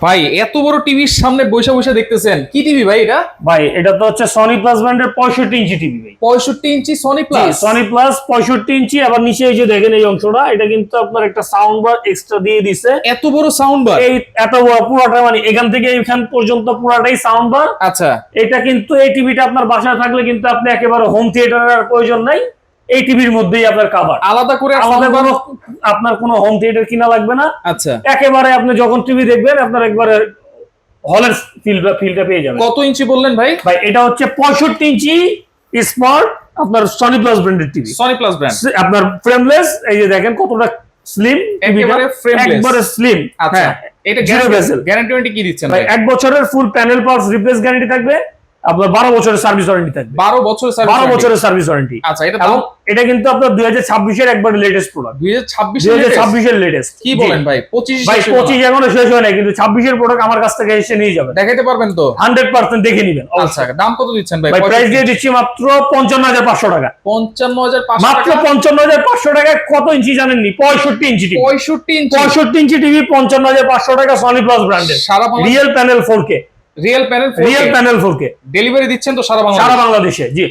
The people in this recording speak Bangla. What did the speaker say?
ভাই এত বড় টিভির সামনে বসে বসে দেখতেছেন কি টিভি ভাই এটা? ভাই এটা তো হচ্ছে সনি প্লাস ব্র্যান্ডের 65 ইঞ্চি টিভি ভাই। 65 ইঞ্চি সনি প্লাস। সনি প্লাস 65 ইঞ্চি। আবার নিচে এই যে দেখেন এই অংশটা, এটা কিন্তু আপনার একটা সাউন্ড বার এক্সট্রা দিয়ে দিছে। এত বড় সাউন্ড বার? এই এত বড় পুরোটা, মানে এখান থেকে এখান পর্যন্ত পুরোটাই সাউন্ড বার। আচ্ছা, এটা কিন্তু এই টিভিটা আপনার বাসায় থাকলে কিন্তু আপনি একেবারে হোম থিয়েটারের প্রয়োজন নাই, এই টিভির মধ্যেই আপনার কভার। আলাদা করে আলাদা কোনো আপনার কোনো হোম থিয়েটার কিনা লাগবে না। আচ্ছা, একেবারে আপনি যখন টিভি দেখবেন আপনার একবারে হলের ফিলটা পেয়ে যাবেন। কত ইঞ্চি বললেন ভাই? ভাই এটা হচ্ছে 65 ইঞ্চি স্মার্ট আপনার সনি প্লাস ব্র্যান্ডের টিভি। Sony plus brand. আপনার ফ্রেমলেস, এই যে দেখেন কতটা স্লিম, একেবারে frameless। একবারে স্লিম। আচ্ছা, এটা জিরো বেজেল। গ্যারান্টি ওয়ারেন্টি কি দিচ্ছেন ভাই ভাই? 1 বছরের ফুল প্যানেল পার্টস রিপ্লেস গ্যারান্টি থাকবে, আপনার 12 বছরের সার্ভিস ওয়ারেন্টি থাকবে। 12 বছর সার্ভিস। 12 বছরের সার্ভিস ওয়ারেন্টি। আচ্ছা, এটা এবং এটা কিন্তু আপনার 2026 এর একবার লেটেস্ট প্রোডাক্ট। 2026 এর লেটেস্ট। কি বলেন ভাই? 25 ভাই 25 এখনো শেষ হয় নাই, কিন্তু 26 এর প্রোডাক্ট আমার কাছ থেকে এসে নিয়ে যাবেন। দেখাইতে পারবেন তো? 100% দেখে নেবেন। আচ্ছা, দাম কত দিচ্ছেন ভাই? ভাই প্রাইস দিয়ে দিচ্ছি মাত্র 55,500 টাকা। 55,500 মাত্র 55,500 টাকায় কত ইঞ্চি জানেননি? 65 ইঞ্চি টিভি। 65 ইঞ্চি। 65 ইঞ্চি টিভি 55,500 টাকা, সনি প্লাস ব্র্যান্ডের। সারা Bangladesh real panel 4K। Real panel real panel 4K delivery দিচ্ছেন তো সারা সারা বাংলাদেশ? বাংলাদেশে, জি।